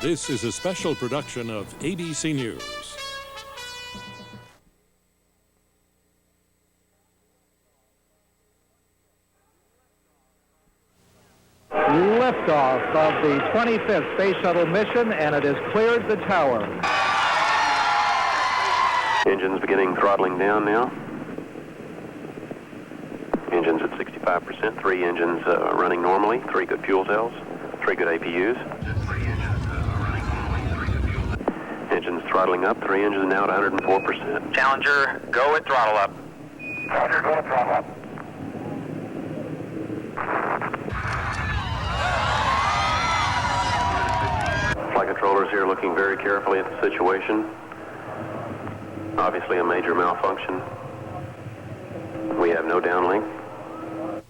This is a special production of ABC News. Liftoff of the 25th Space Shuttle mission, and it has cleared the tower. Engines beginning throttling down now. Engines at 65%, 3 engines running normally, 3 good fuel cells, 3 good APUs. Engines throttling up, 3 engines now at 104%. Challenger, go at throttle up. Roger, go at throttle up. Flight controllers here looking very carefully at the situation. Obviously a major malfunction. We have no downlink.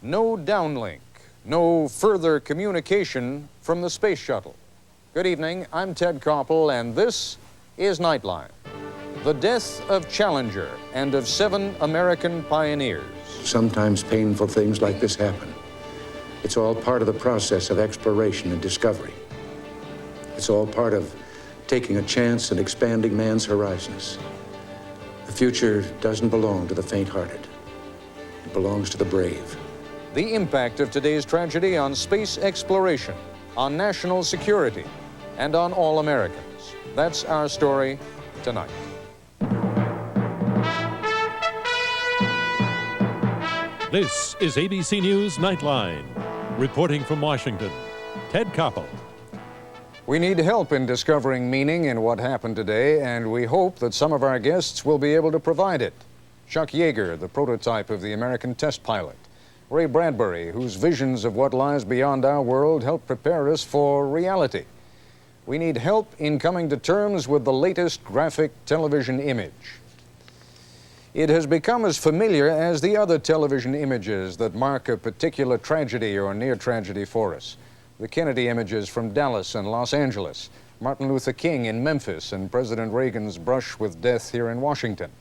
No downlink, no further communication from the space shuttle. Good evening, I'm Ted Koppel, and this is Nightline. The death of Challenger and of 7 American pioneers. Sometimes painful things like this happen. It's all part of the process of exploration and discovery. It's all part of taking a chance and expanding man's horizons. The future doesn't belong to the faint-hearted. It belongs to the brave. The impact of today's tragedy on space exploration, on national security, and on all Americans. That's our story tonight. This is ABC News Nightline. Reporting from Washington, Ted Koppel. We need help in discovering meaning in what happened today, and we hope that some of our guests will be able to provide it. Chuck Yeager, the prototype of the American test pilot. Ray Bradbury, whose visions of what lies beyond our world help prepare us for reality. We need help in coming to terms with the latest graphic television image. It has become as familiar as the other television images that mark a particular tragedy or near tragedy for us. The Kennedy images from Dallas and Los Angeles, Martin Luther King in Memphis, and President Reagan's brush with death here in Washington.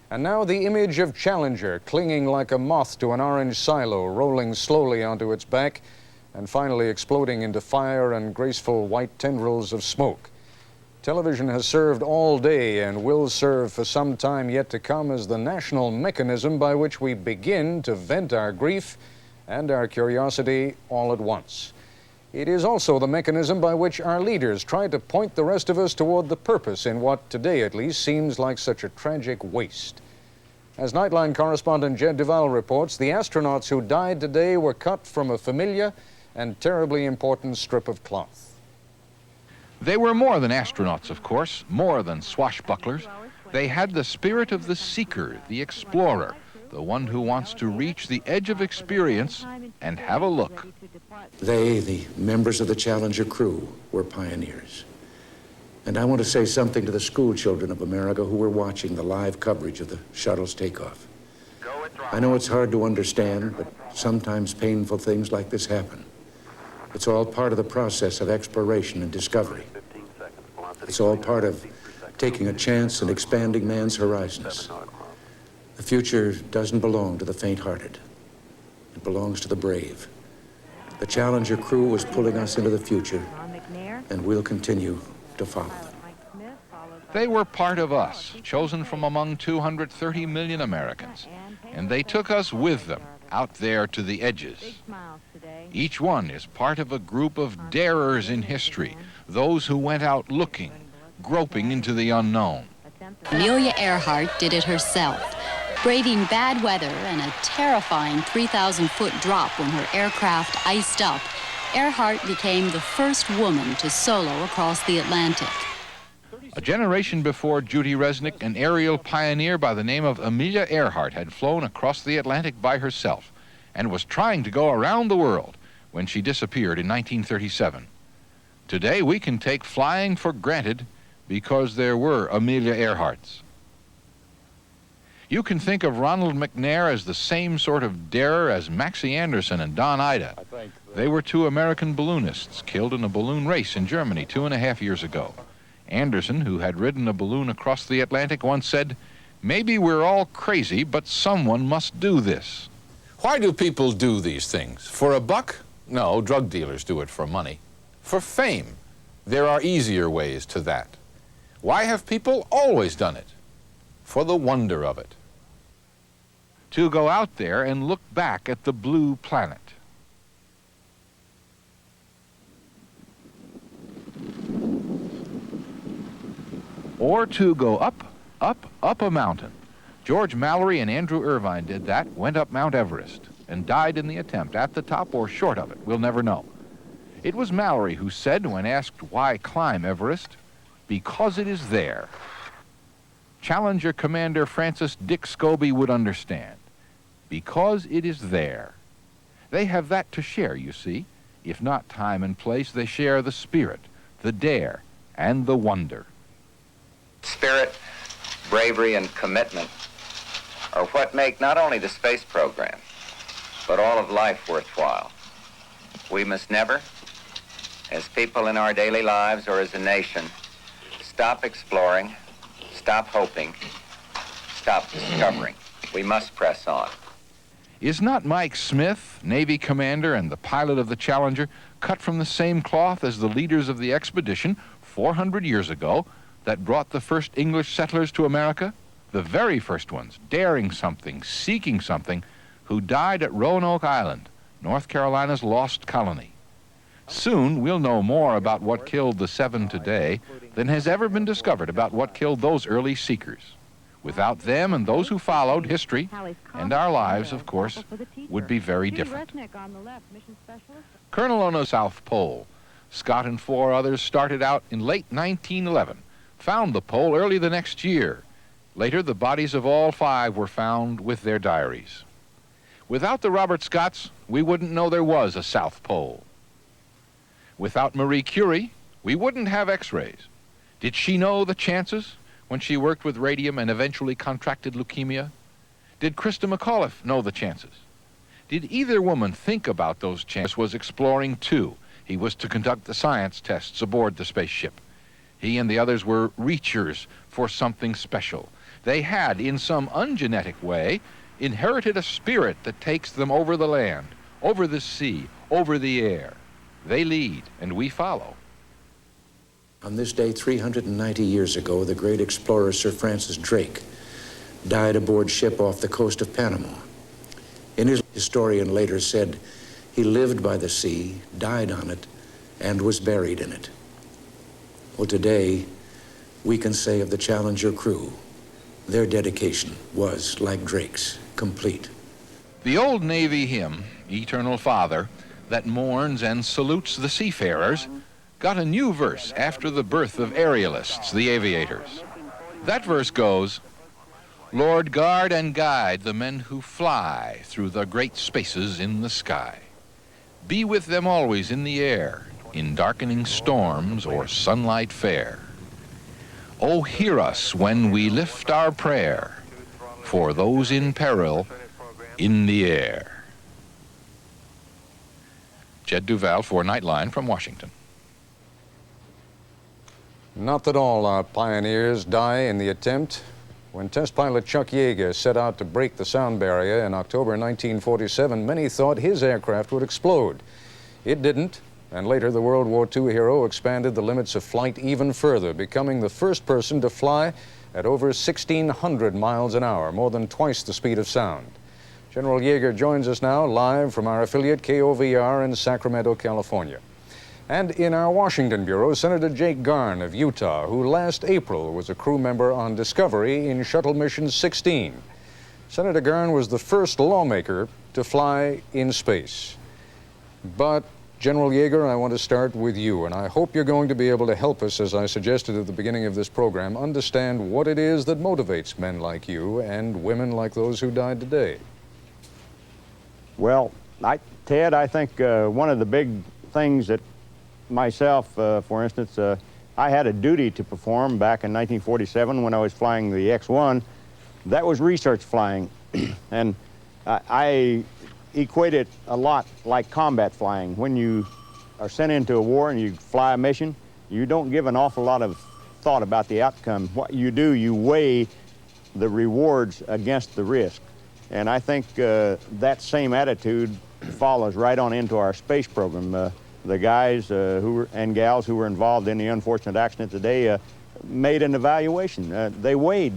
And now the image of Challenger clinging like a moth to an orange silo, rolling slowly onto its back, and finally exploding into fire and graceful white tendrils of smoke. Television has served all day and will serve for some time yet to come as the national mechanism by which we begin to vent our grief and our curiosity all at once. It is also the mechanism by which our leaders try to point the rest of us toward the purpose in what today at least seems like such a tragic waste. As Nightline correspondent Jed Duval reports, the astronauts who died today were cut from a familiar and terribly important strip of cloth. They were more than astronauts, of course, more than swashbucklers. They had the spirit of the seeker, the explorer, the one who wants to reach the edge of experience and have a look. They, the members of the Challenger crew, were pioneers. And I want to say something to the school children of America who were watching the live coverage of the shuttle's takeoff. I know it's hard to understand, but sometimes painful things like this happen. It's all part of the process of exploration and discovery. It's all part of taking a chance and expanding man's horizons. The future doesn't belong to the faint-hearted. It belongs to the brave. The Challenger crew was pulling us into the future, and we'll continue to follow them. They were part of us, chosen from among 230 million Americans, and they took us with them out there to the edges. Each one is part of a group of darers in history, those who went out looking, groping into the unknown. Amelia Earhart did it herself, braving bad weather and a terrifying 3,000-foot drop when her aircraft iced up. Earhart became the first woman to solo across the Atlantic. A generation before Judy Resnick, an aerial pioneer by the name of Amelia Earhart had flown across the Atlantic by herself and was trying to go around the world when she disappeared in 1937. Today we can take flying for granted because there were Amelia Earharts. You can think of Ronald McNair as the same sort of darer as Maxie Anderson and Don Ida. They were 2 American balloonists killed in a balloon race in Germany 2.5 years ago. Anderson, who had ridden a balloon across the Atlantic, once said, "Maybe we're all crazy, but someone must do this." Why do people do these things? For a buck? No, drug dealers do it for money. For fame? There are easier ways to that. Why have people always done it? For the wonder of it. To go out there and look back at the blue planet. Or to go up, up, up a mountain. George Mallory and Andrew Irvine did that, went up Mount Everest, and died in the attempt, at the top or short of it, we'll never know. It was Mallory who said, when asked why climb Everest, because it is there. Challenger Commander Francis Dick Scobie would understand. Because it is there. They have that to share, you see. If not time and place, they share the spirit, the dare, and the wonder. Spirit, bravery, and commitment are what make not only the space program, but all of life worthwhile. We must never, as people in our daily lives or as a nation, stop exploring, stop hoping, stop discovering. We must press on. Is not Mike Smith, Navy commander and the pilot of the Challenger, cut from the same cloth as the leaders of the expedition 400 years ago that brought the first English settlers to America? The very first ones, daring something, seeking something, who died at Roanoke Island, North Carolina's lost colony. Soon we'll know more about what killed the 7 today than has ever been discovered about what killed those early seekers. Without them and those who followed, history, and our lives, of course, would be very different. Colonel on the South Pole, Scott and 4 others started out in late 1911, found the pole early the next year. Later, the bodies of all 5 were found with their diaries. Without the Robert Scotts, we wouldn't know there was a South Pole. Without Marie Curie, we wouldn't have X-rays. Did she know the chances when she worked with radium and eventually contracted leukemia? Did Christa McAuliffe know the chances? Did either woman think about those chances? Was exploring too. He was to conduct the science tests aboard the spaceship. He and the others were reachers for something special. They had, in some ungenetic way, inherited a spirit that takes them over the land, over the sea, over the air. They lead, and we follow. On this day 390 years ago, the great explorer Sir Francis Drake died aboard ship off the coast of Panama. In his historian later said, he lived by the sea, died on it, and was buried in it. Well, today, we can say of the Challenger crew, their dedication was, like Drake's, complete. The old Navy hymn, Eternal Father, that mourns and salutes the seafarers, got a new verse after the birth of aerialists, the aviators. That verse goes, Lord, guard and guide the men who fly through the great spaces in the sky. Be with them always in the air, in darkening storms or sunlight fair. Oh, hear us when we lift our prayer for those in peril in the air. Jed Duval for Nightline from Washington. Not that all our pioneers die in the attempt. When test pilot Chuck Yeager set out to break the sound barrier in October 1947, many thought his aircraft would explode. It didn't, and later the World War II hero expanded the limits of flight even further, becoming the first person to fly at over 1,600 miles an hour, more than twice the speed of sound. General Yeager joins us now live from our affiliate KOVR in Sacramento, California. And in our Washington bureau, Senator Jake Garn of Utah, who last April was a crew member on Discovery in Shuttle Mission 16. Senator Garn was the first lawmaker to fly in space. But, General Yeager, I want to start with you, and I hope you're going to be able to help us, as I suggested at the beginning of this program, understand what it is that motivates men like you and women like those who died today. Well, Ted, I think one of the big things that myself, for instance, I had a duty to perform back in 1947 when I was flying the X-1. That was research flying, and I equate it a lot like combat flying. When you are sent into a war and you fly a mission, you don't give an awful lot of thought about the outcome. What you do, you weigh the rewards against the risk. And I think that same attitude follows right on into our space program. the guys and gals who were involved in the unfortunate accident today made an evaluation. They weighed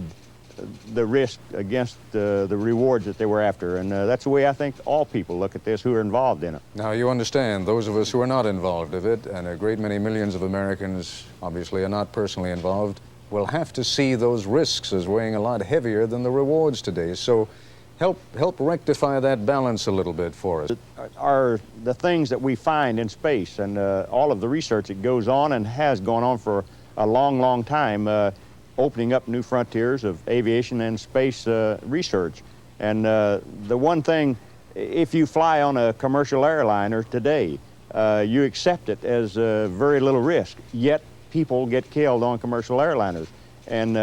the risk against the rewards that they were after, and that's the way I think all people look at this who are involved in it. Now, you understand, those of us who are not involved in it, and a great many millions of Americans obviously are not personally involved, will have to see those risks as weighing a lot heavier than the rewards today. So help rectify that balance a little bit for us. Are the things that we find in space and all of the research that goes on and has gone on for a long, long time, opening up new frontiers of aviation and space research. And the one thing, if you fly on a commercial airliner today, you accept it as very little risk, yet people get killed on commercial airliners. And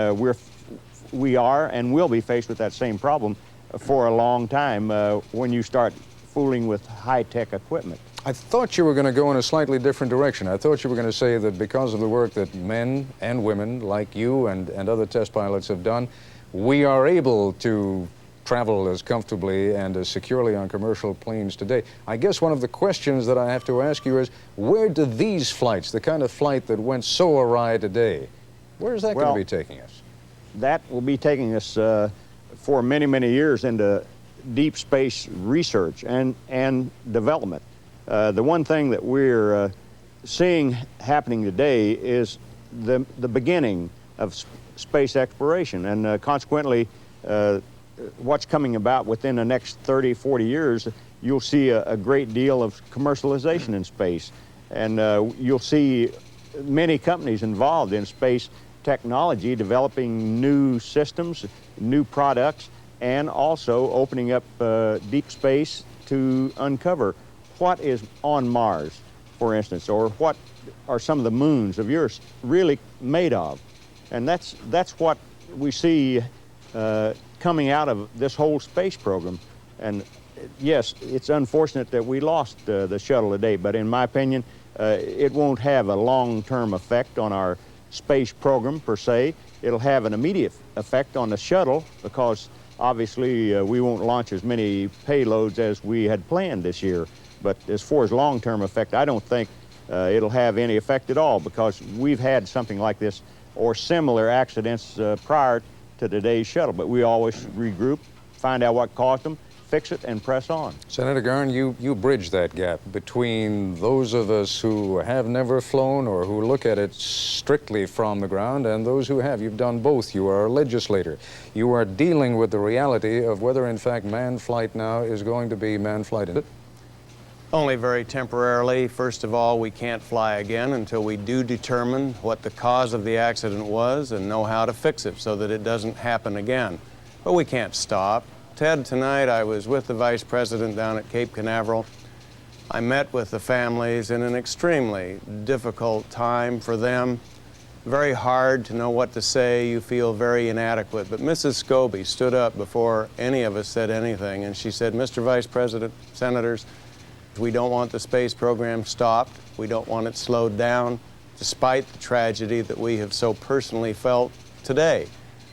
we are and will be faced with that same problem for a long time when you start fooling with high-tech equipment. I thought you were going to go in a slightly different direction. I thought you were going to say that because of the work that men and women like you and other test pilots have done, we are able to travel as comfortably and as securely on commercial planes today. I guess one of the questions that I have to ask you is, where do these flights, the kind of flight that went so awry today, where is that going to be taking us? That will be taking us for many, many years into deep space research and development. The one thing that we're seeing happening today is the beginning of space exploration, and consequently what's coming about within the next 30, 40 years, you'll see a great deal of commercialization in space, and you'll see many companies involved in space technology developing new systems, new products, and also opening up deep space to uncover what is on Mars, for instance, or what are some of the moons of yours really made of. And that's what we see coming out of this whole space program. And yes, it's unfortunate that we lost the shuttle today, but in my opinion, it won't have a long-term effect on our space program per se. It'll have an immediate effect on the shuttle because obviously we won't launch as many payloads as we had planned this year. But as far as long-term effect, I don't think it'll have any effect at all because we've had something like this or similar accidents prior to today's shuttle. But we always regroup, find out what caused them, fix it, and press on. Senator Garn, you bridge that gap between those of us who have never flown or who look at it strictly from the ground and those who have. You've done both. You are a legislator. You are dealing with the reality of whether, in fact, manned flight now is going to be manned flight. Only very temporarily. First of all, we can't fly again until we do determine what the cause of the accident was and know how to fix it so that it doesn't happen again. But we can't stop. Ted, tonight I was with the Vice President down at Cape Canaveral. I met with the families in an extremely difficult time for them. Very hard to know what to say. You feel very inadequate. But Mrs. Scobie stood up before any of us said anything, and she said, "Mr. Vice President, Senators, we don't want the space program stopped. We don't want it slowed down, despite the tragedy that we have so personally felt today."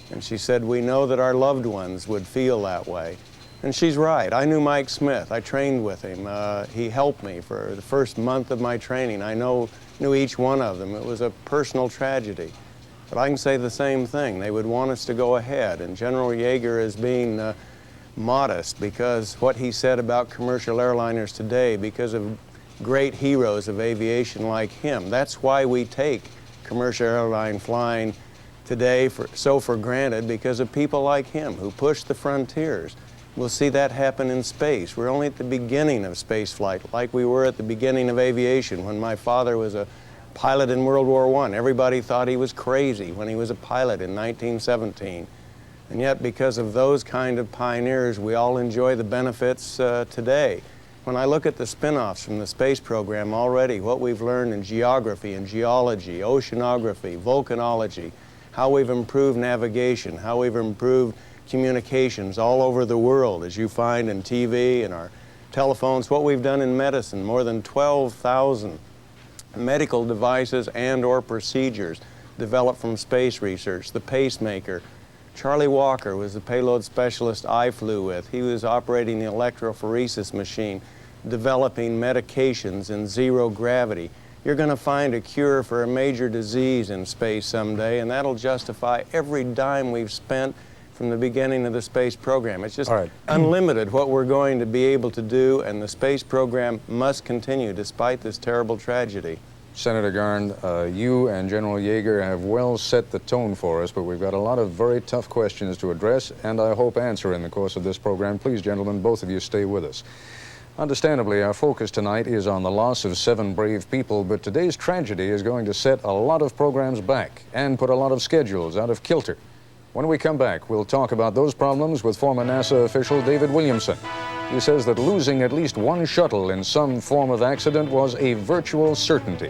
And she said, "We know that our loved ones would feel that way." And she's right. I knew Mike Smith. I trained with him. He helped me for the first month of my training. I knew each one of them. It was a personal tragedy. But I can say the same thing. They would want us to go ahead. And General Yeager is being modest because what he said about commercial airliners today, because of great heroes of aviation like him. That's why we take commercial airline flying today for granted, because of people like him who push the frontiers. We'll see that happen in space. We're only at the beginning of space flight, like we were at the beginning of aviation when my father was a pilot in World War I. Everybody thought he was crazy when he was a pilot in 1917. And yet, because of those kind of pioneers, we all enjoy the benefits today. When I look at the spin-offs from the space program already, what we've learned in geography and geology, oceanography, volcanology, how we've improved navigation, how we've improved communications all over the world, as you find in TV and our telephones, what we've done in medicine, more than 12,000 medical devices and or procedures developed from space research. The pacemaker. Charlie Walker was the payload specialist I flew with. He was operating the electrophoresis machine. developing medications in zero gravity. You're going to find a cure for a major disease in space someday, and that'll justify every dime we've spent from the beginning of the space program. It's just unlimited what we're going to be able to do, and the space program must continue despite this terrible tragedy. Senator Garn, you and General Yeager have well set the tone for us, but we've got a lot of very tough questions to address, and I hope answer in the course of this program. Please, gentlemen, both of you stay with us. Understandably, our focus tonight is on the loss of 7 brave people, but today's tragedy is going to set a lot of programs back and put a lot of schedules out of kilter. When we come back, we'll talk about those problems with former NASA official David Williamson. He says that losing at least one shuttle in some form of accident was a virtual certainty.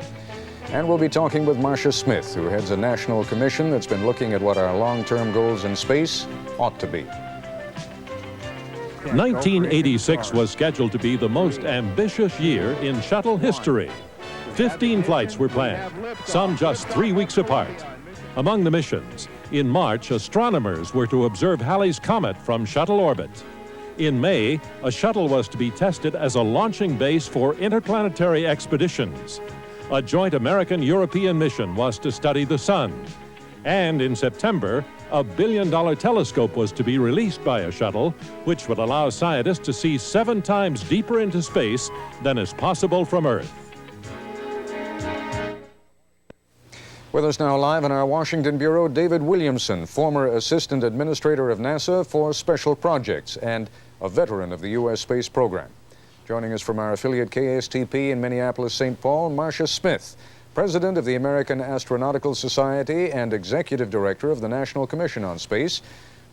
And we'll be talking with Marcia Smith, who heads a national commission that's been looking at what our long-term goals in space ought to be. 1986 was scheduled to be the most ambitious year in shuttle history. 15 flights were planned, some just 3 weeks apart. Among the missions, in March, astronomers were to observe Halley's Comet from shuttle orbit. In May, a shuttle was to be tested as a launching base for interplanetary expeditions. A joint American-European mission was to study the sun. And in September, a billion-dollar telescope was to be released by a shuttle, which would allow scientists to see 7 times deeper into space than is possible from Earth. With us now live in our Washington Bureau, David Williamson, former Assistant Administrator of NASA for Special Projects and a veteran of the U.S. space program. Joining us from our affiliate KSTP in Minneapolis, St. Paul, Marcia Smith, President of the American Astronautical Society and Executive Director of the National Commission on Space.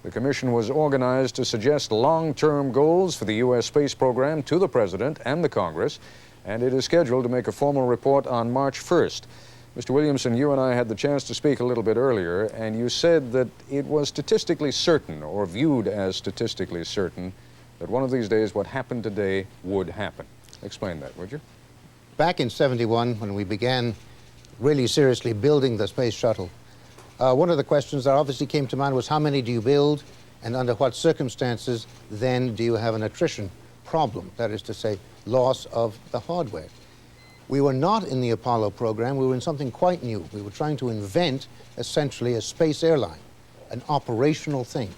The commission was organized to suggest long-term goals for the U.S. space program to the President and the Congress, and it is scheduled to make a formal report on March 1st. Mr. Williamson, you and I had the chance to speak a little bit earlier, and you said that it was statistically certain, or viewed as statistically certain, that one of these days what happened today would happen. Explain that, would you? Back in '71, when we began really seriously building the space shuttle, one of the questions that obviously came to mind was how many do you build, and under what circumstances then do you have an attrition problem, that is to say, loss of the hardware. We were not in the Apollo program, we were in something quite new. We were trying to invent essentially a space airline, an operational thing.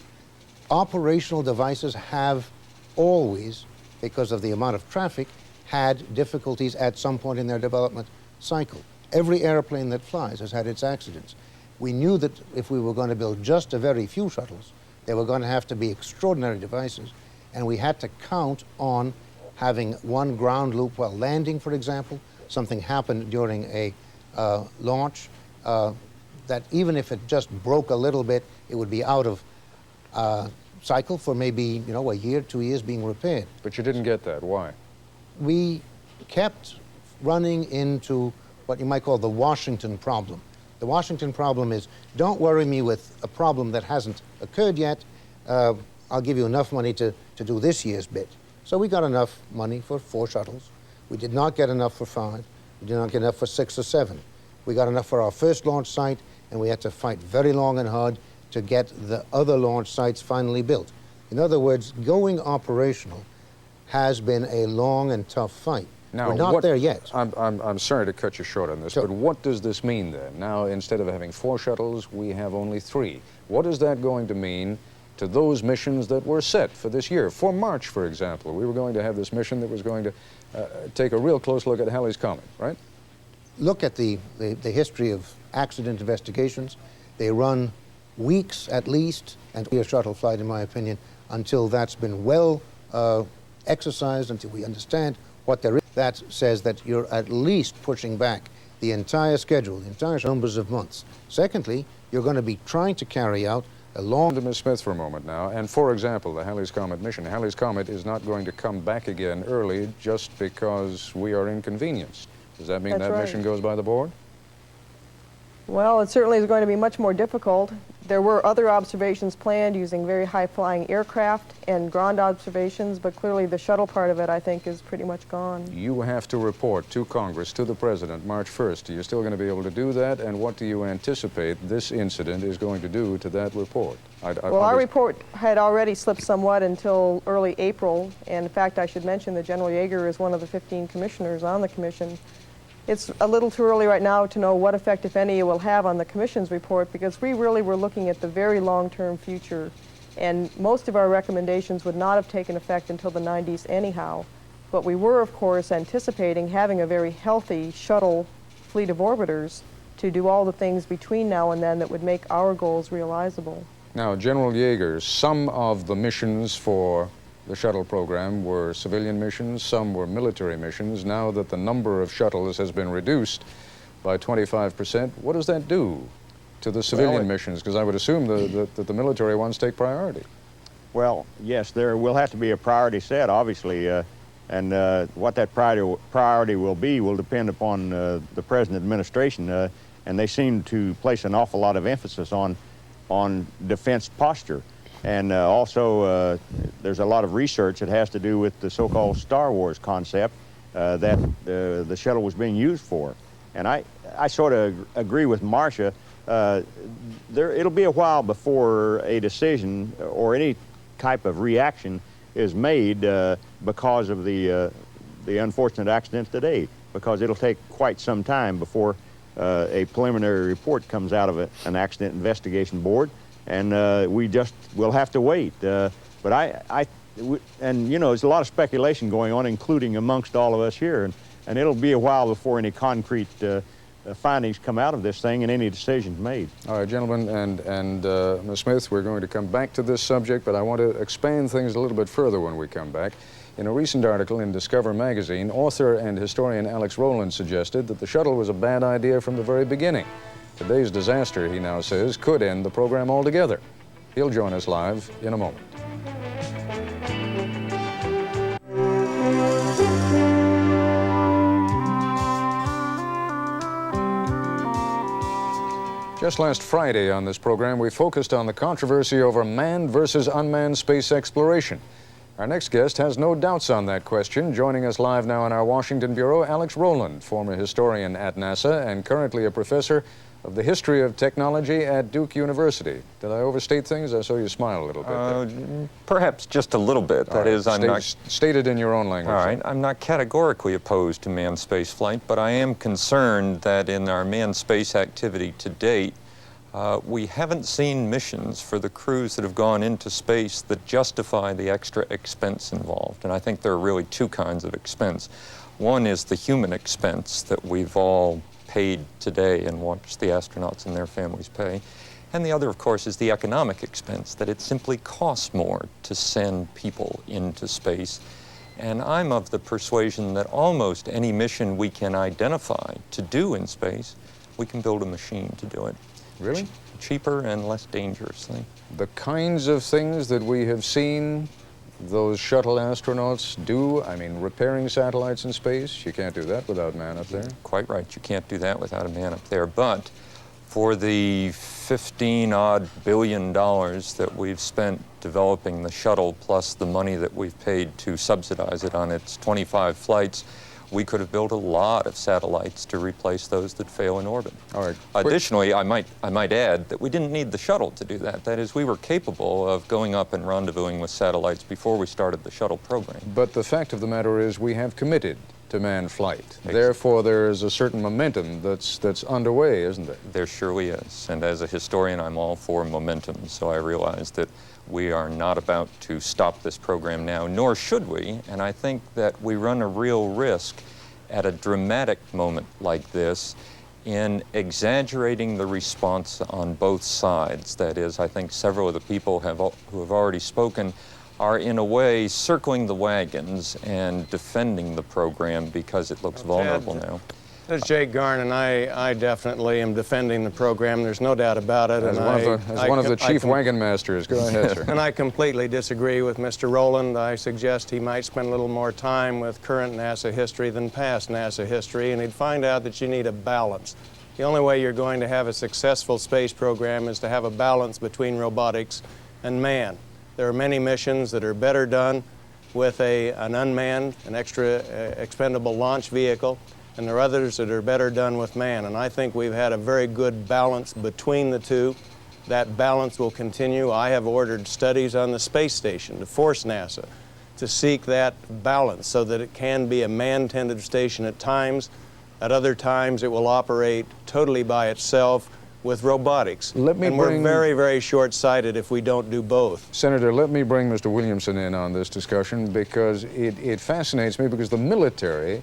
Operational devices have always, because of the amount of traffic, had difficulties at some point in their development cycle. Every airplane that flies has had its accidents. We knew that if we were going to build just a very few shuttles, they were going to have to be extraordinary devices, and we had to count on having one ground loop while landing, for example. Something happened during a launch that even if it just broke a little bit, it would be out of cycle for maybe, a year, 2 years being repaired. But you didn't get that. Why? We kept running into what you might call the Washington problem. The Washington problem is, don't worry me with a problem that hasn't occurred yet. I'll give you enough money to do this year's bit. So we got enough money for 4 shuttles. We did not get enough for 5. We did not get enough for 6 or 7. We got enough for our first launch site, and we had to fight very long and hard to get the other launch sites finally built. In other words, going operational has been a long and tough fight. Now, we're not there yet. I'm sorry to cut you short on this, Sure. but what does this mean then? Now, instead of having 4 shuttles, we have only 3. What is that going to mean to those missions that were set for this year? For March, for example, we were going to have this mission that was going to take a real close look at Halley's Comet, right? Look at the history of accident investigations. They run weeks at least, and a shuttle flight, in my opinion, until that's been well exercised, until we understand what there is. That says that you're at least pushing back the entire schedule, the entire numbers of months. Secondly, you're going to be trying to carry out a long... To Ms. Smith for a moment now, and for example, the Halley's Comet mission. Halley's Comet is not going to come back again early just because we are inconvenienced. Does that mean that mission goes by the board? Well, it certainly is going to be much more difficult, There were other observations planned using very high-flying aircraft and ground observations, but clearly the shuttle part of it, I think, is pretty much gone. You have to report to Congress, to the President, March 1st. Are you still going to be able to do that? And what do you anticipate this incident is going to do to that report? Well, our report had already slipped somewhat until early April, and in fact, I should mention that General Yeager is one of the 15 commissioners on the commission. It's a little too early right now to know what effect, if any, it will have on the Commission's report, because we really were looking at the very long-term future, and most of our recommendations would not have taken effect until the 90s anyhow. But we were, of course, anticipating having a very healthy shuttle fleet of orbiters to do all the things between now and then that would make our goals realizable. Now, General Yeager, some of the missions for the shuttle program were civilian missions, some were military missions. Now that the number of shuttles has been reduced by 25%, what does that do to the civilian missions? Because I would assume that the military ones take priority. Well, yes, there will have to be a priority set, obviously, and what that priority will be will depend upon the present administration, and they seem to place an awful lot of emphasis on defense posture. And also, there's a lot of research that has to do with the so-called Star Wars concept that the shuttle was being used for. And I sort of agree with Marcia. It'll be a while before a decision or any type of reaction is made because of the unfortunate accident today, because it'll take quite some time before a preliminary report comes out of an accident investigation board. And we'll have to wait. But and you know, there's a lot of speculation going on, including amongst all of us here, and it'll be a while before any concrete findings come out of this thing and any decisions made. All right, gentlemen, and Ms. Smith, we're going to come back to this subject, but I want to expand things a little bit further when we come back. In a recent article in Discover magazine, author and historian Alex Roland suggested that the shuttle was a bad idea from the very beginning. Today's disaster, he now says, could end the program altogether. He'll join us live in a moment. Just last Friday on this program, we focused on the controversy over manned versus unmanned space exploration. Our next guest has no doubts on that question. Joining us live now in our Washington Bureau, Alex Roland, former historian at NASA and currently a professor of the history of technology at Duke University. Did I overstate things? I saw you smile a little bit there. Perhaps just a little bit. That is, I'm not... State it in your own language. All right. I'm not categorically opposed to manned space flight, but I am concerned that in our manned space activity to date, we haven't seen missions for the crews that have gone into space that justify the extra expense involved. And I think there are really two kinds of expense. One is the human expense that we've all paid today and watch the astronauts and their families pay. And the other, of course, is the economic expense, that it simply costs more to send people into space. And I'm of the persuasion that almost any mission we can identify to do in space, we can build a machine to do it. Really? Cheaper and less dangerously. The kinds of things that we have seen those shuttle astronauts do, I mean, repairing satellites in space, you can't do that without man up there. Quite right, you can't do that without a man up there. But for the $15-odd billion that we've spent developing the shuttle, plus the money that we've paid to subsidize it on its 25 flights, we could have built a lot of satellites to replace those that fail in orbit. All right. Additionally, I might add that we didn't need the shuttle to do that. That is, we were capable of going up and rendezvousing with satellites before we started the shuttle program. But the fact of the matter is we have committed to manned flight. Exactly. Therefore, there is a certain momentum that's underway, isn't there? There surely is. And as a historian, I'm all for momentum. So I realize that we are not about to stop this program now, nor should we. And I think that we run a real risk at a dramatic moment like this in exaggerating the response on both sides. That is, I think several of the people who have already spoken are in a way circling the wagons and defending the program because it looks vulnerable now. This is Jake Garn, and I definitely am defending the program. There's no doubt about it. As one of the chief wagon masters, go ahead, sir. And I completely disagree with Mr. Roland. I suggest he might spend a little more time with current NASA history than past NASA history, and he'd find out that you need a balance The only way you're going to have a successful space program is to have a balance between robotics and man. There are many missions that are better done with an unmanned, an extra expendable launch vehicle, and there are others that are better done with man. And I think we've had a very good balance between the two. That balance will continue. I have ordered studies on the space station to force NASA to seek that balance so that it can be a man-tended station at times. At other times, it will operate totally by itself with robotics. We're very, very short-sighted if we don't do both. Senator, let me bring Mr. Williamson in on this discussion because it fascinates me because the military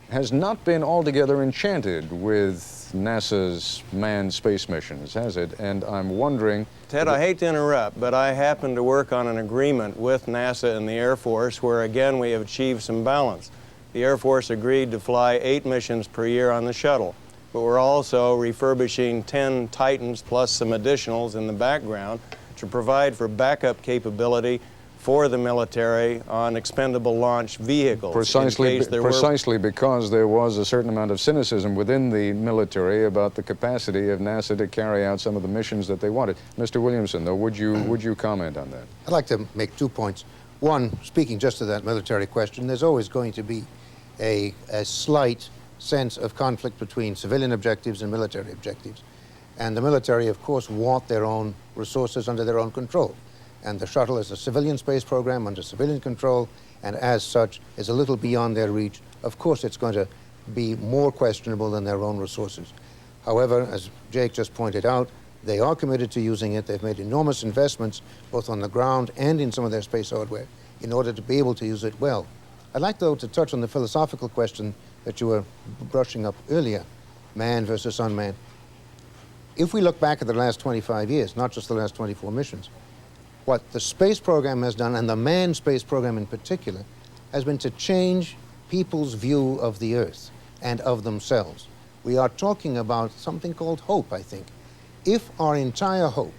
has not been altogether enchanted with NASA's manned space missions, has it? And I'm wondering... Ted, I hate to interrupt, but I happen to work on an agreement with NASA and the Air Force where, again, we have achieved some balance. The Air Force agreed to fly 8 missions per year on the shuttle, but we're also refurbishing 10 Titans plus some additionals in the background to provide for backup capability for the military on expendable launch vehicles. Precisely because there was a certain amount of cynicism within the military about the capacity of NASA to carry out some of the missions that they wanted. Mr. Williamson, though, would you comment on that? I'd like to make 2 points. One, speaking just to that military question, there's always going to be a slight sense of conflict between civilian objectives and military objectives. And the military, of course, want their own resources under their own control. And the shuttle is a civilian space program under civilian control, and as such is a little beyond their reach. Of course, it's going to be more questionable than their own resources. However, as Jake just pointed out, they are committed to using it. They've made enormous investments, both on the ground and in some of their space hardware, in order to be able to use it well. I'd like, though, to touch on the philosophical question that you were brushing up earlier, man versus unmanned. If we look back at the last 25 years, not just the last 24 missions, what the space program has done, and the manned space program in particular, has been to change people's view of the Earth and of themselves. We are talking about something called hope, I think. If our entire hope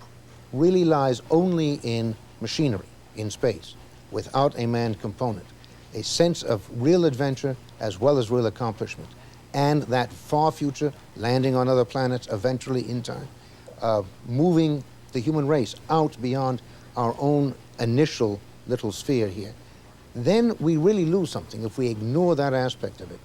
really lies only in machinery, in space, without a manned component, a sense of real adventure as well as real accomplishment, and that far future, landing on other planets eventually in time, moving the human race out beyond our own initial little sphere here, then we really lose something if we ignore that aspect of it.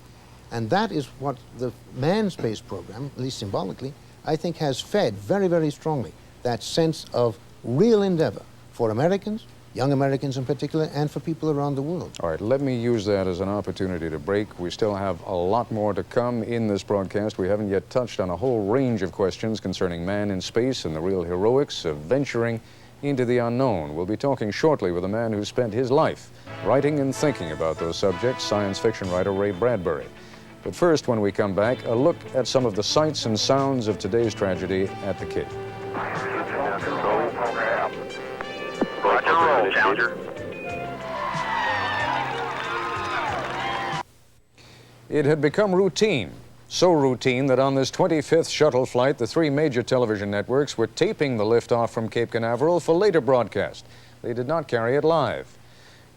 And that is what the manned space program, at least symbolically, I think has fed very, very strongly, that sense of real endeavor for Americans, young Americans in particular, and for people around the world. All right, let me use that as an opportunity to break. We still have a lot more to come in this broadcast. We haven't yet touched on a whole range of questions concerning man in space and the real heroics of venturing into the unknown. We'll be talking shortly with a man who spent his life writing and thinking about those subjects, science fiction writer Ray Bradbury. But first, when we come back, a look at some of the sights and sounds of today's tragedy at the Cape. Roll, Challenger. It had become routine, so routine that on this 25th shuttle flight, the 3 major television networks were taping the liftoff from Cape Canaveral for later broadcast. They did not carry it live.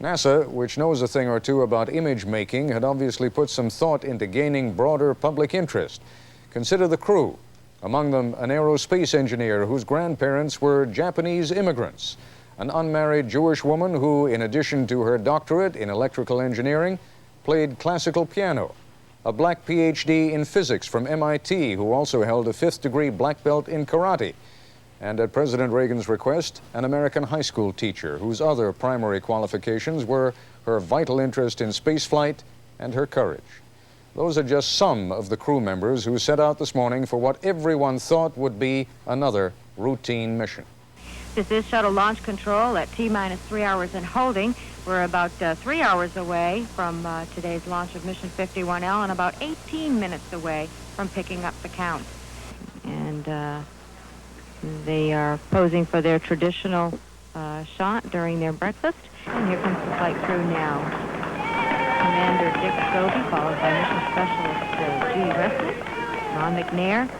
NASA, which knows a thing or two about image making, had obviously put some thought into gaining broader public interest. Consider the crew, among them an aerospace engineer whose grandparents were Japanese immigrants, an unmarried Jewish woman who, in addition to her doctorate in electrical engineering, played classical piano, a black PhD in physics from MIT who also held a 5th-degree black belt in karate, and at President Reagan's request, an American high school teacher whose other primary qualifications were her vital interest in spaceflight and her courage. Those are just some of the crew members who set out this morning for what everyone thought would be another routine mission. This is Shuttle Launch Control at T-minus 3 hours in holding. We're about 3 hours away from today's launch of Mission 51L and about 18 minutes away from picking up the count. And they are posing for their traditional shot during their breakfast. And here comes the flight crew now. Commander Dick Scobie, followed by Mission Specialist Judy Resnick, Ron McNair,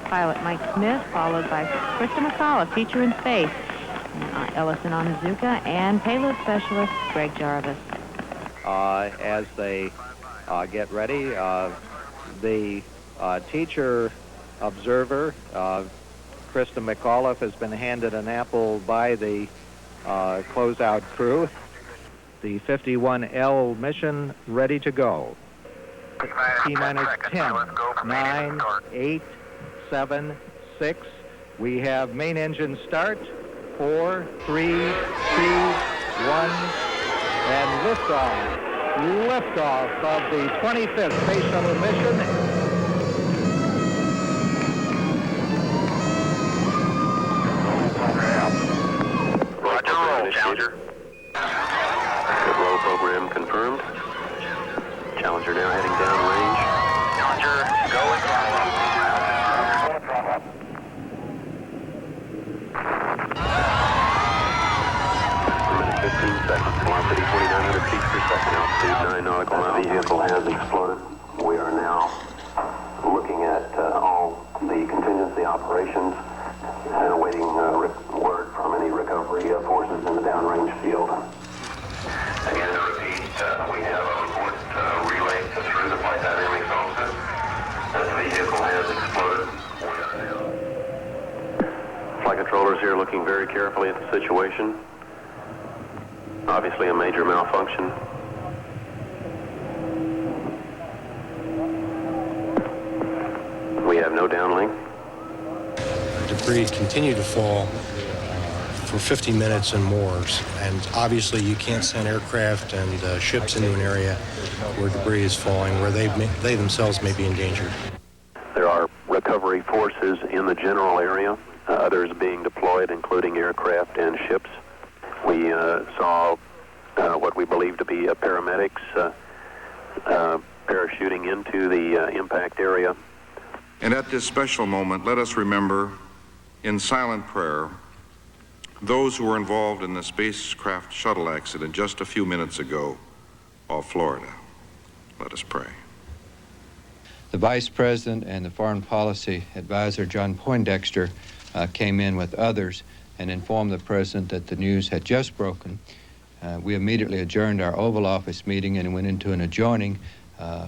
pilot Mike Smith, followed by Krista McCullough, teacher in space, Ellison Onizuka, and payload specialist Greg Jarvis. As they get ready, the teacher observer, Krista McAuliffe, has been handed an apple by the closeout crew. The 51L mission ready to go. T-minus 10, 9, 8, 7, 6. We have main engine start. 4, 3, 2, 1, and liftoff. Liftoff of the 25th Space Shuttle mission. Roger, roll, Challenger. Good roll program confirmed. Challenger now heading downrange. Challenger, go and throttle up. 15 seconds. Velocity 2,900 feet per second. Altitude 9 nautical miles. The vehicle has exploded. We are now looking at all the contingency operations and awaiting word from any recovery forces in the downrange field. Again, to repeat, we have a report relayed through the flight dynamics office that the vehicle has exploded. Flight controllers here looking very carefully at the situation. Obviously a major malfunction. We have no downlink. Debris continued to fall for 50 minutes and more, and obviously you can't send aircraft and ships into an area where debris is falling, where they themselves may be endangered. There are recovery forces in the general area, others being deployed, including aircraft and ships. We saw what we believe to be paramedics parachuting into the impact area. And at this special moment, let us remember in silent prayer those who were involved in the spacecraft shuttle accident just a few minutes ago off Florida. Let us pray. The Vice President and the Foreign Policy Advisor, John Poindexter, came in with others and informed the President that the news had just broken. We immediately adjourned our Oval Office meeting and went into an adjoining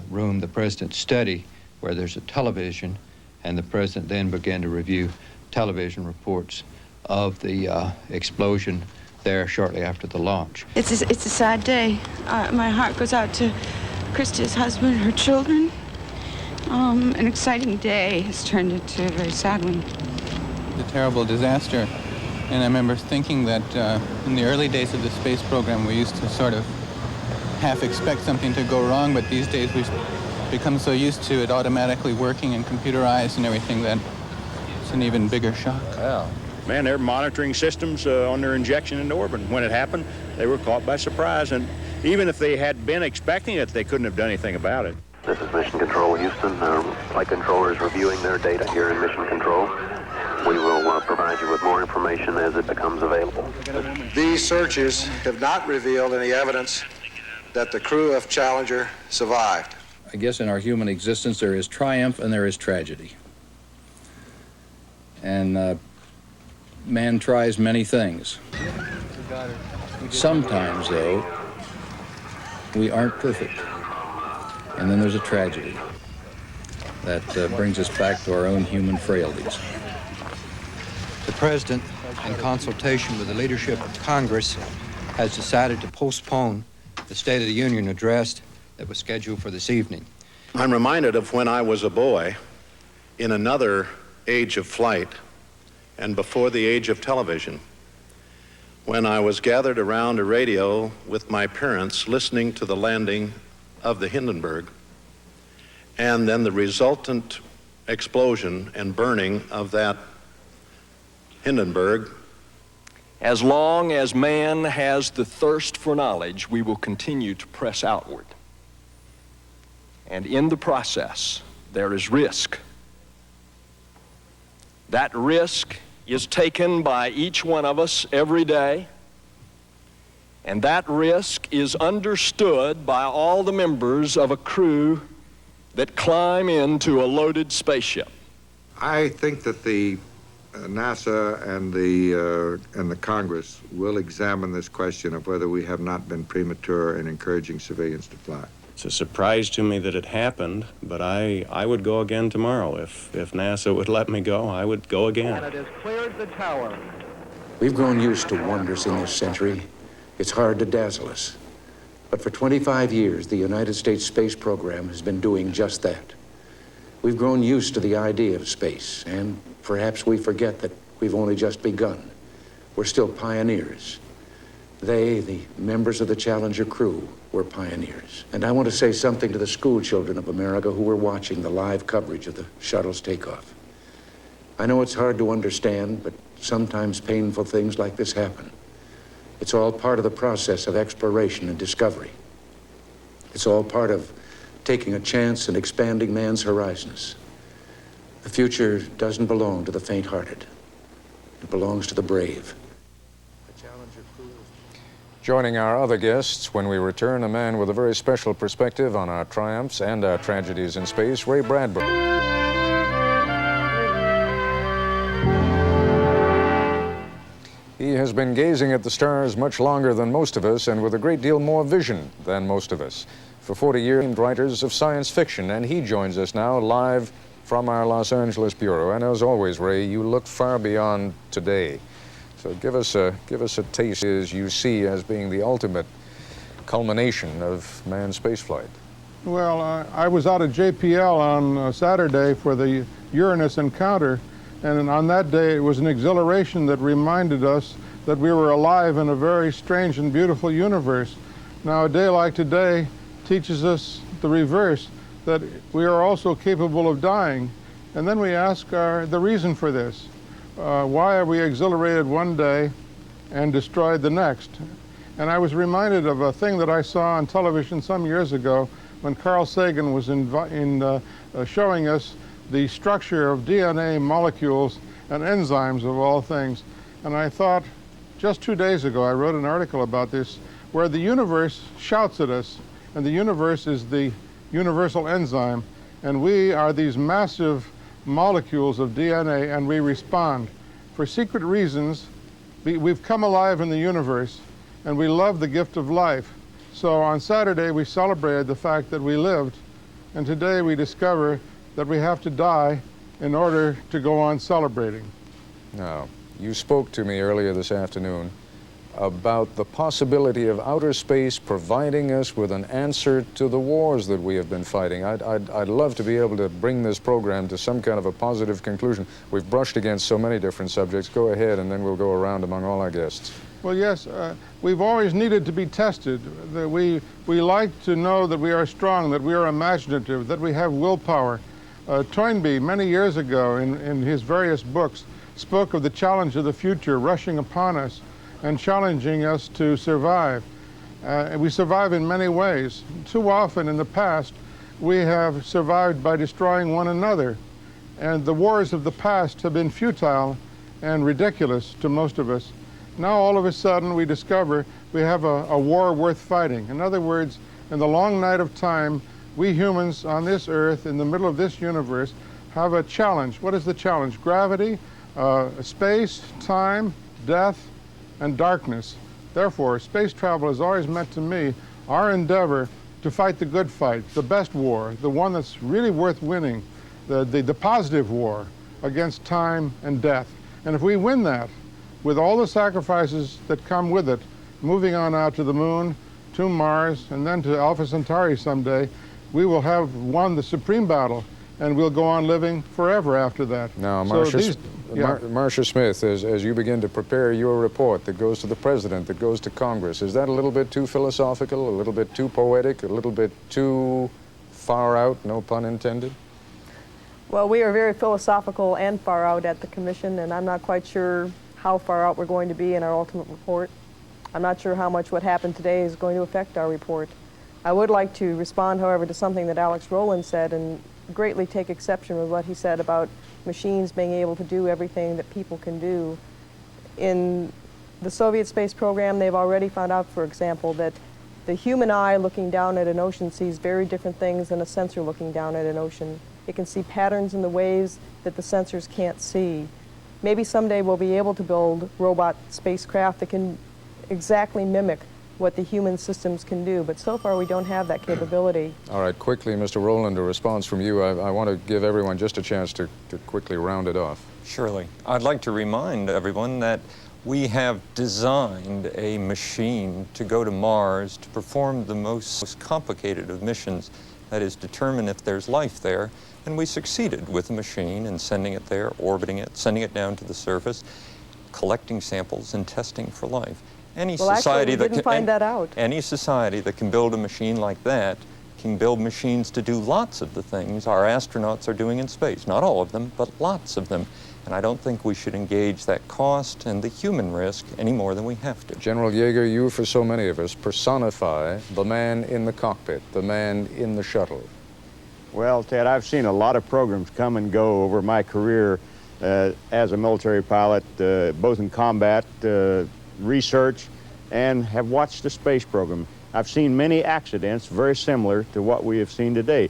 room, the President's study, where there's a television, and the President then began to review television reports of the explosion there shortly after the launch. It's a sad day. My heart goes out to Krista's husband, her children. An exciting day has turned into a very sad one. The terrible disaster. And I remember thinking that in the early days of the space program, we used to sort of half expect something to go wrong, but these days we've become so used to it automatically working and computerized and everything that it's an even bigger shock. Yeah. Man, they're monitoring systems on their injection into orbit. When it happened, they were caught by surprise, and even if they had been expecting it, they couldn't have done anything about it. This is Mission Control Houston. Flight controllers reviewing their data here in Mission Control. We will provide you with more information as it becomes available. These searches have not revealed any evidence that the crew of Challenger survived. I guess in our human existence there is triumph and there is tragedy. And man tries many things. Sometimes, though, we aren't perfect. And then there's a tragedy that brings us back to our own human frailties. The President, in consultation with the leadership of Congress, has decided to postpone the State of the Union address that was scheduled for this evening. I'm reminded of when I was a boy in another age of flight and before the age of television, when I was gathered around a radio with my parents listening to the landing of the Hindenburg and then the resultant explosion and burning of that Hindenburg. As long as man has the thirst for knowledge, we will continue to press outward. And in the process, there is risk. That risk is taken by each one of us every day, and that risk is understood by all the members of a crew that climb into a loaded spaceship. I think that the NASA and the Congress will examine this question of whether we have not been premature in encouraging civilians to fly. It's a surprise to me that it happened, but I would go again tomorrow. If NASA would let me go, I would go again. And it has cleared the tower. We've grown used to wonders in this century. It's hard to dazzle us. But for 25 years, the United States space program has been doing just that. We've grown used to the idea of space, and perhaps we forget that we've only just begun. We're still pioneers. They, the members of the Challenger crew, were pioneers. And I want to say something to the school children of America who were watching the live coverage of the shuttle's takeoff. I know it's hard to understand, but sometimes painful things like this happen. It's all part of the process of exploration and discovery. It's all part of taking a chance and expanding man's horizons. The future doesn't belong to the faint-hearted. It belongs to the brave. Joining our other guests when we return, a man with a very special perspective on our triumphs and our tragedies in space, Ray Bradbury. He has been gazing at the stars much longer than most of us and with a great deal more vision than most of us. For 40 years, writers of science fiction, and he joins us now live from our Los Angeles bureau. And as always, Ray, you look far beyond today. So give us a taste as you see as being the ultimate culmination of manned spaceflight. Well, I was out at JPL on Saturday for the Uranus encounter, and on that day it was an exhilaration that reminded us that we were alive in a very strange and beautiful universe. Now, a day like today teaches us the reverse, that we are also capable of dying. And then we ask the reason for this. Why are we exhilarated one day and destroyed the next? And I was reminded of a thing that I saw on television some years ago when Carl Sagan was showing us the structure of DNA molecules and enzymes of all things. And I thought, just 2 days ago, I wrote an article about this, where the universe shouts at us, and the universe is the universal enzyme, and we are these massive molecules of DNA, and we respond. For secret reasons, we've come alive in the universe, and we love the gift of life. So on Saturday, we celebrated the fact that we lived, and today we discover that we have to die in order to go on celebrating. Now, you spoke to me earlier this afternoon about the possibility of outer space providing us with an answer to the wars that we have been fighting. I'd love to be able to bring this program to some kind of a positive conclusion. We've brushed against so many different subjects. Go ahead, and then we'll go around among all our guests. Well, yes, we've always needed to be tested. That we like to know that we are strong, that we are imaginative, that we have willpower. Toynbee, many years ago, in his various books, spoke of the challenge of the future rushing upon us and challenging us to survive. We survive in many ways. Too often in the past, we have survived by destroying one another. And the wars of the past have been futile and ridiculous to most of us. Now all of a sudden we discover we have a war worth fighting. In other words, in the long night of time, we humans on this earth, in the middle of this universe, have a challenge. What is the challenge? Gravity, space, time, death, and darkness. Therefore, space travel has always meant to me our endeavor to fight the good fight, the best war, the one that's really worth winning, the positive war against time and death. And if we win that, with all the sacrifices that come with it, moving on out to the moon, to Mars, and then to Alpha Centauri someday, we will have won the supreme battle, and we'll go on living forever after that. Now, Marcia Smith, as you begin to prepare your report that goes to the President, that goes to Congress, is that a little bit too philosophical, a little bit too poetic, a little bit too far out, no pun intended? Well, we are very philosophical and far out at the Commission, and I'm not quite sure how far out we're going to be in our ultimate report. I'm not sure how much what happened today is going to affect our report. I would like to respond, however, to something that Alex Roland said and greatly take exception with what he said about machines being able to do everything that people can do. In the Soviet space program, they've already found out, for example, that the human eye looking down at an ocean sees very different things than a sensor looking down at an ocean. It can see patterns in the waves that the sensors can't see. Maybe someday we'll be able to build robot spacecraft that can exactly mimic what the human systems can do. But so far we don't have that capability. All right, quickly, Mr. Roland, a response from you. I want to give everyone just a chance to quickly round it off. Surely. I'd like to remind everyone that we have designed a machine to go to Mars to perform the most complicated of missions, that is, determine if there's life there. And we succeeded with the machine in sending it there, orbiting it, sending it down to the surface, collecting samples and testing for life. Any society that can build a machine like that can build machines to do lots of the things our astronauts are doing in space. Not all of them, but lots of them. And I don't think we should engage that cost and the human risk any more than we have to. General Yeager, you, for so many of us, personify the man in the cockpit, the man in the shuttle. Well, Ted, I've seen a lot of programs come and go over my career as a military pilot, both in combat, research, and have watched the space program. I've seen many accidents very similar to what we have seen today.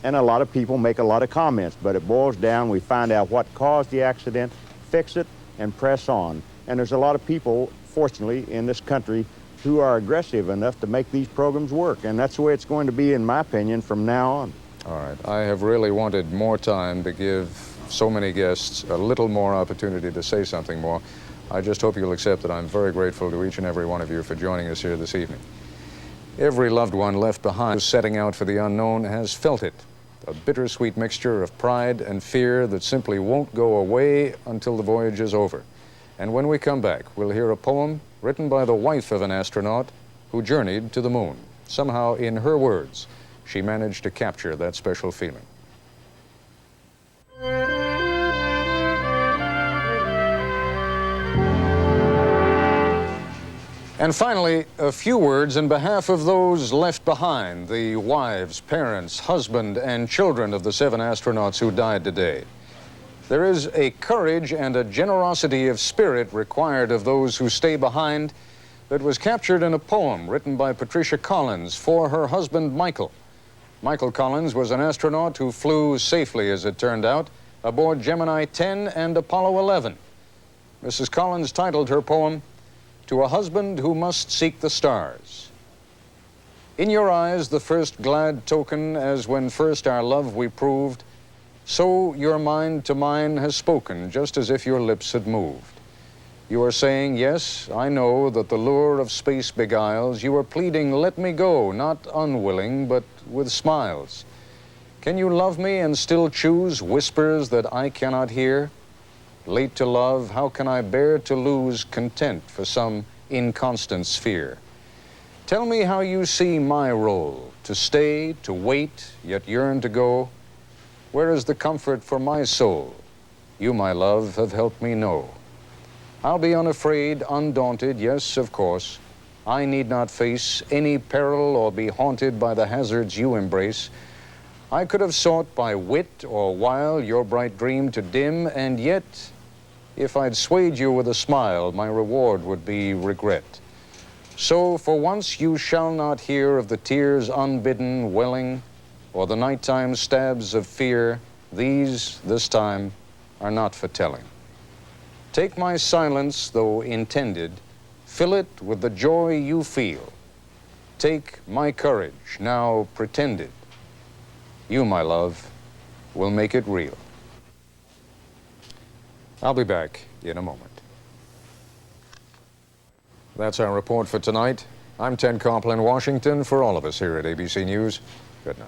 And a lot of people make a lot of comments, but it boils down, we find out what caused the accident, fix it, and press on. And there's a lot of people, fortunately, in this country who are aggressive enough to make these programs work. And that's the way it's going to be, in my opinion, from now on. All right. I have really wanted more time to give so many guests a little more opportunity to say something more. I just hope you'll accept that I'm very grateful to each and every one of you for joining us here this evening. Every loved one left behind setting out for the unknown has felt it, a bittersweet mixture of pride and fear that simply won't go away until the voyage is over. And when we come back, we'll hear a poem written by the wife of an astronaut who journeyed to the moon. Somehow, in her words, she managed to capture that special feeling. And finally, a few words in behalf of those left behind, the wives, parents, husband, and children of the 7 astronauts who died today. There is a courage and a generosity of spirit required of those who stay behind that was captured in a poem written by Patricia Collins for her husband, Michael. Michael Collins was an astronaut who flew safely, as it turned out, aboard Gemini 10 and Apollo 11. Mrs. Collins titled her poem, "To a Husband Who Must Seek the Stars." In your eyes the first glad token, as when first our love we proved, so your mind to mine has spoken, just as if your lips had moved. You are saying, yes, I know that the lure of space beguiles. You are pleading, let me go, not unwilling, but with smiles. Can you love me and still choose whispers that I cannot hear? Late to love, how can I bear to lose content for some inconstant sphere? Tell me how you see my role, to stay, to wait, yet yearn to go. Where is the comfort for my soul? You, my love, have helped me know. I'll be unafraid, undaunted, yes, of course. I need not face any peril or be haunted by the hazards you embrace. I could have sought by wit or wile your bright dream to dim, and yet, if I'd swayed you with a smile, my reward would be regret. So, for once you shall not hear of the tears unbidden welling, or the nighttime stabs of fear. These, this time, are not for telling. Take my silence, though intended, fill it with the joy you feel. Take my courage, now pretended. You, my love, will make it real. I'll be back in a moment. That's our report for tonight. I'm Ted Koppel in Washington. For all of us here at ABC News, good night.